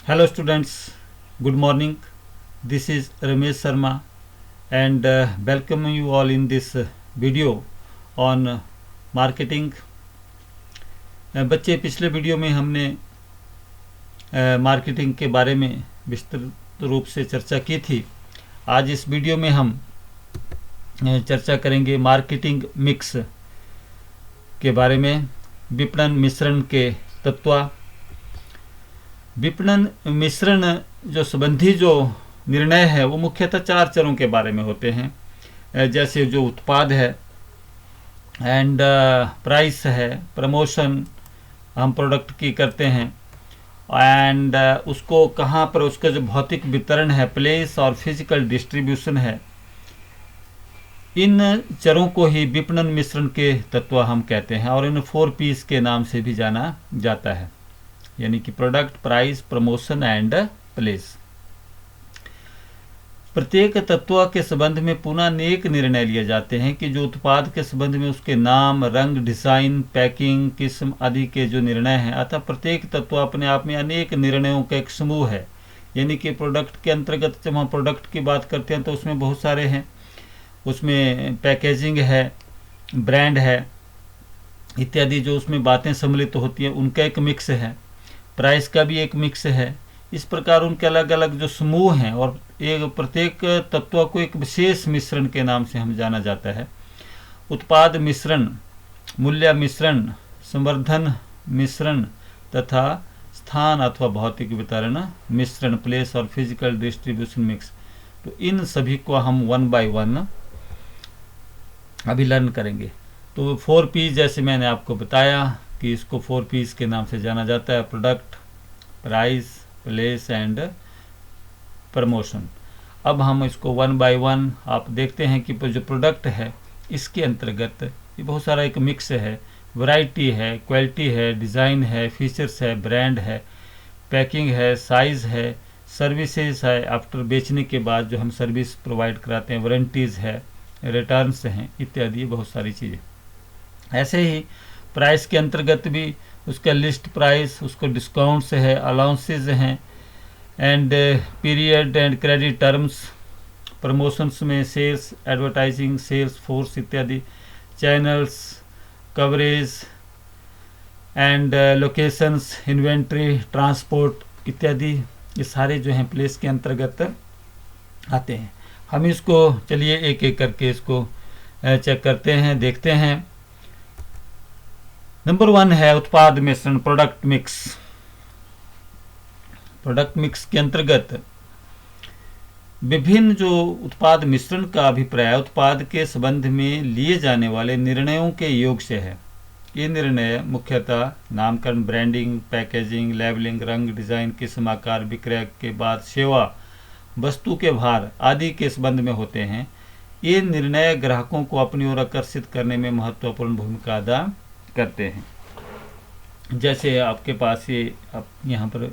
Hello students, good morning. This is Ramesh Sharma and welcome you all in this video on marketing. बच्चे, पिछले video में हमने marketing के बारे में विस्तृत रूप से चर्चा की थी। आज इस वीडियो में हम चर्चा करेंगे मार्केटिंग मिक्स के बारे में, विपणन मिश्रण के तत्व। विपणन मिश्रण जो संबंधी जो निर्णय है वो मुख्यतः 4 चरों के बारे में होते हैं, जैसे जो उत्पाद है एंड प्राइस है, प्रमोशन हम प्रोडक्ट की करते हैं एंड उसको कहाँ पर, उसका जो भौतिक वितरण है, प्लेस और फिजिकल डिस्ट्रीब्यूशन है। इन चरों को ही विपणन मिश्रण के तत्व हम कहते हैं और इन 4 P's के नाम से भी जाना जाता है, यानी कि product, price, promotion and place. प्रत्येक तत्व के संबंध में पुनः अनेक निर्णय लिए जाते हैं कि जो उत्पाद के संबंध में उसके नाम, रंग, डिजाइन, पैकिंग, किस्म आदि के जो निर्णय हैं। अतः प्रत्येक तत्व अपने आप में अनेक निर्णयों का एक समूह है। यानी कि प्रोडक्ट के अंतर्गत जब हम प्रोडक्ट की बात करते हैं तो उसमें बहुत सारे हैं। उसमें पैकेजिंग है, ब्रांड है इत्यादि जो उसमें बातें सम्मिलित होती हैं, उनका एक मिक्स है। प्राइस का भी एक मिक्स है। इस प्रकार उनके अलग अलग जो समूह हैं और एक प्रत्येक तत्व को एक विशेष मिश्रण के नाम से हम जाना जाता है। उत्पाद मिश्रण, मूल्य मिश्रण, संवर्धन मिश्रण तथा स्थान अथवा भौतिक वितरण मिश्रण, प्लेस और फिजिकल डिस्ट्रीब्यूशन मिक्स। तो इन सभी को हम 1 by 1 अभी लर्न करेंगे। तो 4 P जैसे मैंने आपको बताया कि इसको 4 P's के नाम से जाना जाता है, product, price, place and promotion. अब हम इसको 1 by 1 आप देखते हैं कि जो प्रोडक्ट है इसके अंतर्गत ये बहुत सारा एक मिक्स है। वैरायटी है, क्वालिटी है, डिज़ाइन है, फीचर्स है, ब्रांड है, पैकिंग है, साइज़ है, सर्विसेज है, आफ्टर बेचने के बाद जो हम सर्विस प्रोवाइड कराते हैं, वारंटीज़ है, रिटर्न्स हैं इत्यादि, बहुत सारी चीज़ें। ऐसे ही प्राइस के अंतर्गत भी उसका लिस्ट प्राइस, उसको डिस्काउंट्स है, अलाउंसेज हैं and period and credit terms. Promotions में सेल्स, एडवर्टाइजिंग, सेल्स फोर्स इत्यादि, channels, coverage and locations, inventory, transport इत्यादि, ये सारे जो हैं प्लेस के अंतर्गत आते हैं। हम इसको चलिए एक एक करके इसको चेक करते हैं, देखते हैं। नंबर 1 है उत्पाद मिश्रण, प्रोडक्ट मिक्स। प्रोडक्ट मिक्स के अंतर्गत विभिन्न जो उत्पाद मिश्रण का अभिप्राय उत्पाद के संबंध में लिए जाने वाले निर्णयों के योग से है। ये निर्णय मुख्यतः नामकरण, ब्रांडिंग, पैकेजिंग, लेबलिंग, रंग, डिजाइन, किस्म, आकार, विक्रय के बाद सेवा, वस्तु के भार आदि के संबंध में होते हैं। ये निर्णय ग्राहकों को अपनी ओर आकर्षित करने में महत्वपूर्ण भूमिका अदा करते हैं। जैसे आपके पास ये यहाँ पर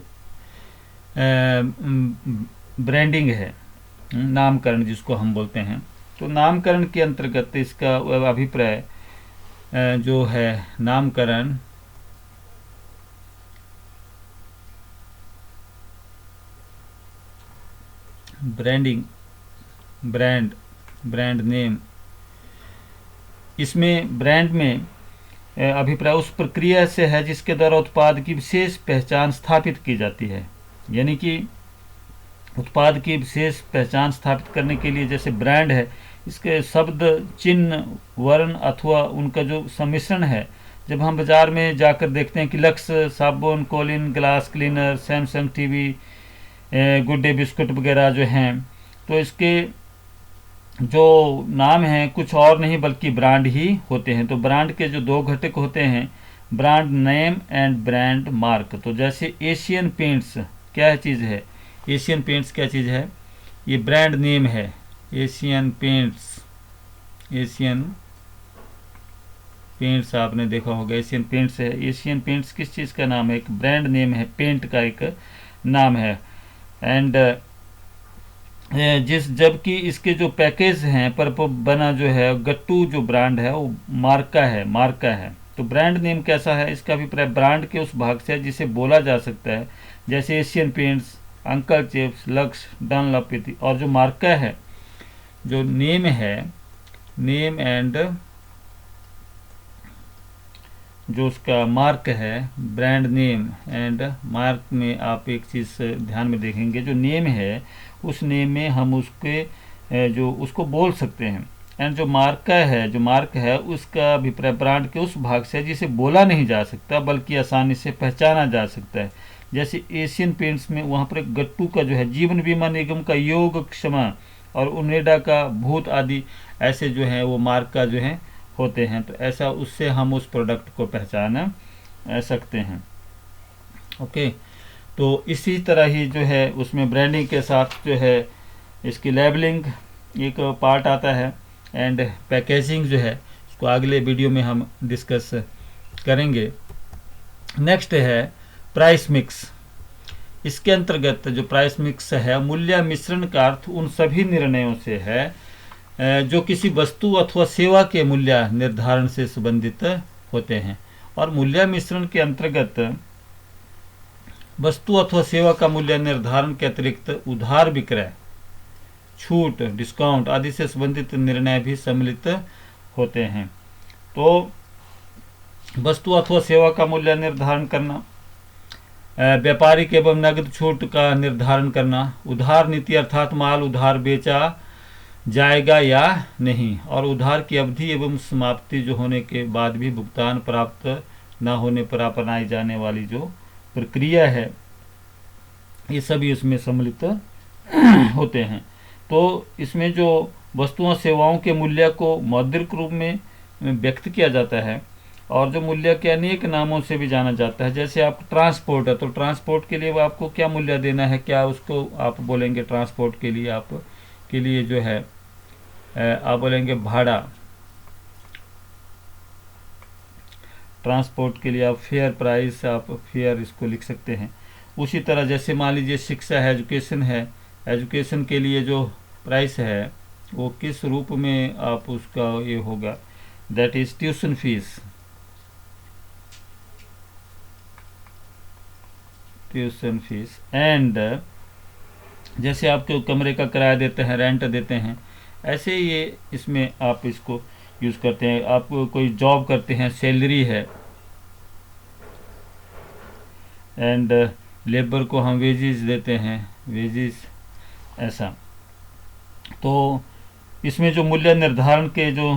ब्रांडिंग है, नामकरण जिसको हम बोलते हैं। तो नामकरण के अंतर्गत इसका अभिप्राय जो है नामकरण ब्रांडिंग, ब्रांड नेम, इसमें ब्रांड में अभिप्राय उस प्रक्रिया से है जिसके द्वारा उत्पाद की विशेष पहचान स्थापित की जाती है। यानी कि उत्पाद की विशेष पहचान स्थापित करने के लिए जैसे ब्रांड है, इसके शब्द, चिन्ह, वर्ण अथवा उनका जो सम्मिश्रण है। जब हम बाज़ार में जाकर देखते हैं कि लक्स साबुन, Colin glass cleaner, Samsung TV, Good Day बिस्कुट वगैरह जो हैं, तो इसके जो नाम हैं कुछ और नहीं बल्कि ब्रांड ही होते हैं। तो ब्रांड के जो 2 घटक होते हैं, brand name and brand mark. तो जैसे एशियन पेंट्स क्या चीज़ है, एशियन पेंट्स क्या चीज़ है, ये ब्रांड नेम है। एशियन पेंट्स आपने देखा होगा, एशियन पेंट्स है। एशियन पेंट्स किस चीज़ का नाम है, एक ब्रांड नेम है, पेंट का एक नाम है। एंड जबकि इसके जो पैकेज हैं पर बना जो है गट्टू जो ब्रांड है वो मार्का है। तो ब्रांड नेम कैसा है, इसका अभिप्राय ब्रांड के उस भाग से है जिसे बोला जा सकता है, जैसे Asian paints, uncle chips, lux, Dunlop इत्यादि। और जो मार्का है, जो नेम है, नेम एंड जो उसका मार्क है, ब्रांड नेम एंड मार्क में आप एक चीज़ ध्यान में देखेंगे, जो नेम है उस नेम में हम उसके जो उसको बोल सकते हैं, एंड जो मार्का है, जो मार्क है उसका अभिप्राय ब्रांड के उस भाग से है जिसे बोला नहीं जा सकता बल्कि आसानी से पहचाना जा सकता है। जैसे एशियन पेंट्स में वहाँ पर गट्टू का जो है जीवन बीमा निगम का योग क्षमा और उनेडा का भूत आदि ऐसे जो है वो मार्क का जो है होते हैं। तो ऐसा उससे हम उस प्रोडक्ट को पहचान सकते हैं। ओके, तो इसी तरह ही जो है उसमें ब्रांडिंग के साथ जो है इसकी लेबलिंग एक पार्ट आता है, एंड पैकेजिंग जो है उसको अगले वीडियो में हम डिस्कस करेंगे। नेक्स्ट है प्राइस मिक्स। इसके अंतर्गत जो प्राइस मिक्स है, मूल्य मिश्रण का अर्थ उन सभी निर्णयों से है जो किसी वस्तु अथवा सेवा के मूल्य निर्धारण से संबंधित होते हैं। और मूल्य मिश्रण के अंतर्गत वस्तु अथवा सेवा का मूल्य निर्धारण के अतिरिक्त उधार विक्रय, छूट, डिस्काउंट आदि से संबंधित निर्णय भी सम्मिलित होते हैं। तो वस्तु अथवा सेवा का मूल्य निर्धारण करना, व्यापारिक एवं नगद छूट का निर्धारण करना, उधार नीति अर्थात माल उधार बेचा जाएगा या नहीं, और उधार की अवधि एवं समाप्ति जो होने के बाद भी भुगतान प्राप्त न होने पर अपनाई जाने वाली जो प्रक्रिया है, ये सभी इसमें सम्मिलित होते हैं। तो इसमें जो वस्तुओं सेवाओं के मूल्य को मौद्रिक रूप में व्यक्त किया जाता है और जो मूल्य के अनेक नामों से भी जाना जाता है। जैसे आप ट्रांसपोर्ट है, तो ट्रांसपोर्ट के लिए वो आपको क्या मूल्य देना है, क्या उसको आप बोलेंगे ट्रांसपोर्ट के लिए, आप के लिए जो है आप बोलेंगे भाड़ा, ट्रांसपोर्ट के लिए आप फेयर प्राइस, आप फेयर इसको लिख सकते हैं। उसी तरह जैसे मान लीजिए शिक्षा है, एजुकेशन है, एजुकेशन के लिए जो प्राइस है वो किस रूप में आप उसका ये होगा, that is tuition fees, tuition fees. And जैसे आपके कमरे का किराया देते हैं, रेंट देते हैं, ऐसे ये इसमें आप इसको यूज़ करते हैं। आप कोई जॉब करते हैं, सैलरी है, एंड लेबर को हम वेजेस देते हैं, वेजेस, ऐसा। तो इसमें जो मूल्य निर्धारण के जो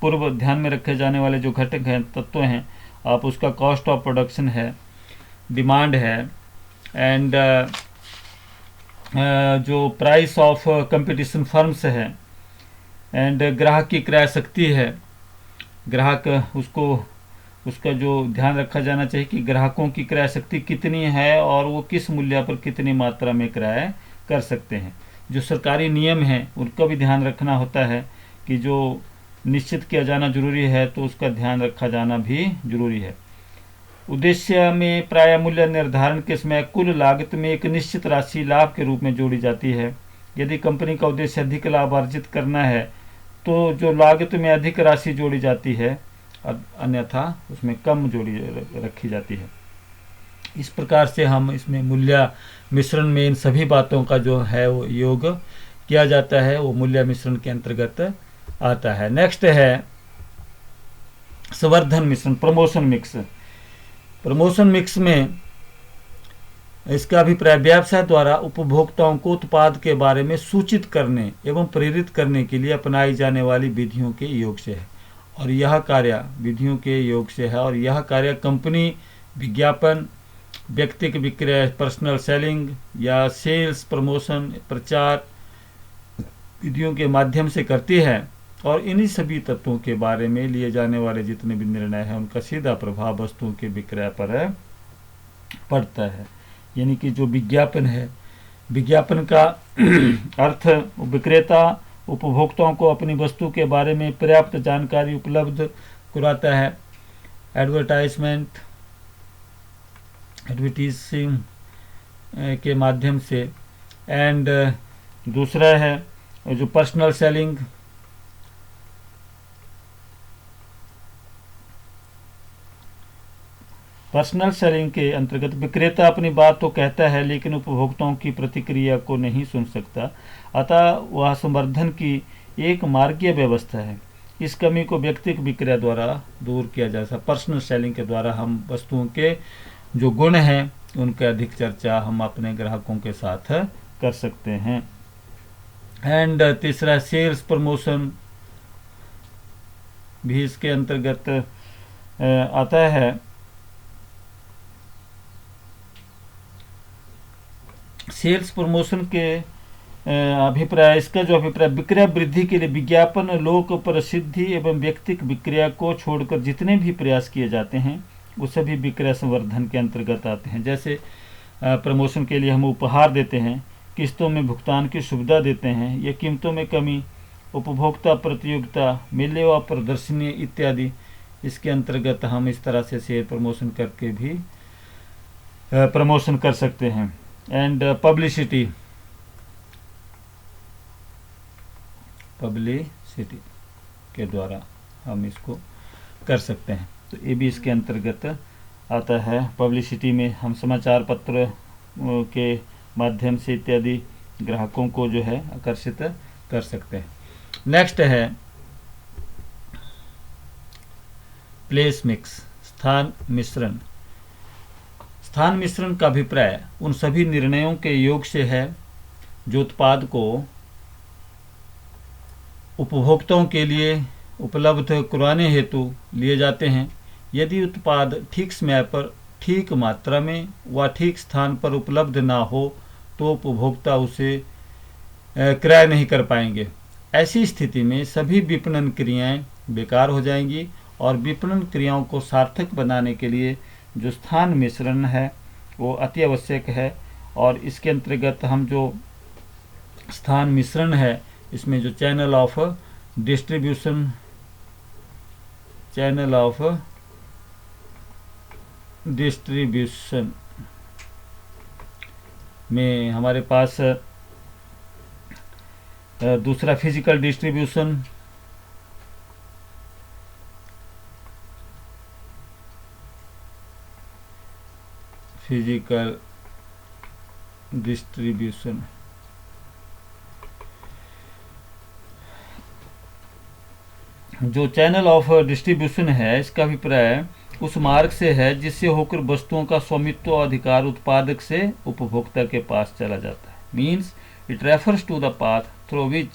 पूर्व ध्यान में रखे जाने वाले जो घटक हैं, तत्व हैं, आप उसका कॉस्ट ऑफ प्रोडक्शन है, डिमांड है, एंड जो प्राइस ऑफ कंपटीशन फर्म्स है, एंड ग्राहक की क्रय शक्ति है, ग्राहक उसका जो ध्यान रखा जाना चाहिए कि ग्राहकों की क्रय शक्ति कितनी है और वो किस मूल्य पर कितनी मात्रा में क्रय कर सकते हैं। जो सरकारी नियम हैं उनका भी ध्यान रखना होता है कि जो निश्चित किया जाना जरूरी है तो उसका ध्यान रखा जाना भी जरूरी है। उद्देश्य में प्राय मूल्य निर्धारण के समय कुल लागत में एक निश्चित राशि लाभ के रूप में जोड़ी जाती है। यदि कंपनी का उद्देश्य अधिक लाभ अर्जित करना है तो जो लागत में अधिक राशि जोड़ी जाती है, अन्यथा उसमें कम जोड़ी रखी जाती है। इस प्रकार से हम इसमें मूल्य मिश्रण में इन सभी बातों का जो है वो योग किया जाता है, वो मूल्य मिश्रण के अंतर्गत आता है। नेक्स्ट है संवर्धन मिश्रण, प्रमोशन मिक्स। प्रमोशन मिक्स में इसका अभिप्राय व्यवसाय द्वारा उपभोक्ताओं को उत्पाद के बारे में सूचित करने एवं प्रेरित करने के लिए अपनाई जाने वाली विधियों के योग से है, और यह कार्य विधियों के योग से है, और यह कार्य कंपनी विज्ञापन, व्यक्तिगत विक्रय, पर्सनल सेलिंग या सेल्स प्रमोशन, प्रचार विधियों के माध्यम से करती है। और इन्हीं सभी तत्वों के बारे में लिए जाने वाले जितने भी निर्णय हैं उनका सीधा प्रभाव वस्तुओं के विक्रय पर पड़ता है। यानी कि जो विज्ञापन है, विज्ञापन का अर्थ विक्रेता उपभोक्ताओं को अपनी वस्तु के बारे में पर्याप्त जानकारी उपलब्ध कराता है, एडवर्टाइजमेंट, एडवर्टीजिंग के माध्यम से। एंड दूसरा है जो पर्सनल सेलिंग, पर्सनल सेलिंग के अंतर्गत विक्रेता अपनी बात तो कहता है लेकिन उपभोक्ताओं की प्रतिक्रिया को नहीं सुन सकता, अतः वह संवर्धन की एक मार्गीय व्यवस्था है। इस कमी को व्यक्तिगत विक्रय द्वारा दूर किया जा सकता। पर्सनल सेलिंग के द्वारा हम वस्तुओं के जो गुण हैं उनके अधिक चर्चा हम अपने ग्राहकों के साथ कर सकते हैं। एंड तीसरा सेल्स प्रमोशन भी इसके अंतर्गत आता है। सेल्स प्रमोशन के अभिप्राय, इसका जो अभिप्राय विक्रय वृद्धि के लिए विज्ञापन, लोक प्रसिद्धि एवं व्यक्तिगत विक्रय को छोड़कर जितने भी प्रयास किए जाते हैं वो सभी विक्रय संवर्धन के अंतर्गत आते हैं। जैसे प्रमोशन के लिए हम उपहार देते हैं, किस्तों में भुगतान की सुविधा देते हैं या कीमतों में कमी, उपभोक्ता प्रतियोगिता, मेले व प्रदर्शनी इत्यादि। इसके अंतर्गत हम इस तरह से शेयर प्रमोशन करके भी प्रमोशन कर सकते हैं। एंड पब्लिसिटी के द्वारा हम इसको कर सकते हैं, तो ये भी इसके अंतर्गत आता है। पब्लिसिटी में हम समाचार पत्र के माध्यम से इत्यादि ग्राहकों को जो है आकर्षित कर सकते हैं। नेक्स्ट है प्लेस मिक्स, स्थान मिश्रण। स्थान मिश्रण का अभिप्राय उन सभी निर्णयों के योग से है जो उत्पाद को उपभोक्ताओं के लिए उपलब्ध कराने हेतु लिए जाते हैं। यदि उत्पाद ठीक समय पर, ठीक मात्रा में व ठीक स्थान पर उपलब्ध ना हो तो उपभोक्ता उसे क्रय नहीं कर पाएंगे। ऐसी स्थिति में सभी विपणन क्रियाएं बेकार हो जाएंगी और विपणन क्रियाओं को सार्थक बनाने के लिए जो स्थान मिश्रण है वो अति आवश्यक है। और इसके अंतर्गत हम जो स्थान मिश्रण है इसमें जो चैनल ऑफ डिस्ट्रीब्यूशन में हमारे पास दूसरा फिजिकल डिस्ट्रीब्यूशन, जो चैनल ऑफ डिस्ट्रीब्यूशन है इसका अभिप्राय उस मार्ग से है जिससे होकर वस्तुओं का स्वामित्व अधिकार उत्पादक से उपभोक्ता के पास चला जाता है। Means it refers to the path through which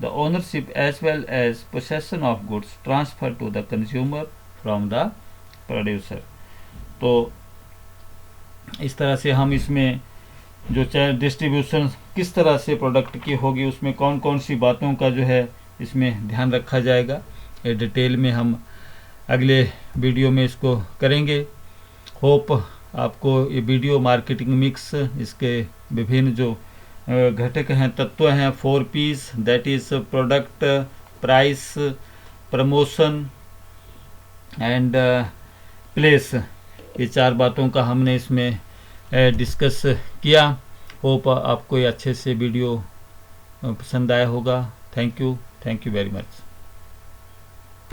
the ownership as well as possession of goods transfer to the consumer from the producer. तो इस तरह से हम इसमें जो डिस्ट्रीब्यूशन किस तरह से प्रोडक्ट की होगी, उसमें कौन कौन सी बातों का जो है इसमें ध्यान रखा जाएगा, ये डिटेल में हम अगले वीडियो में इसको करेंगे। होप आपको ये वीडियो मार्केटिंग मिक्स, इसके विभिन्न जो घटक हैं, तत्व हैं, 4 P's, that is product, price, promotion and place, ये 4 बातों का हमने इसमें डिस्कस किया। होप आपको ये अच्छे से वीडियो पसंद आया होगा। Thank you very much.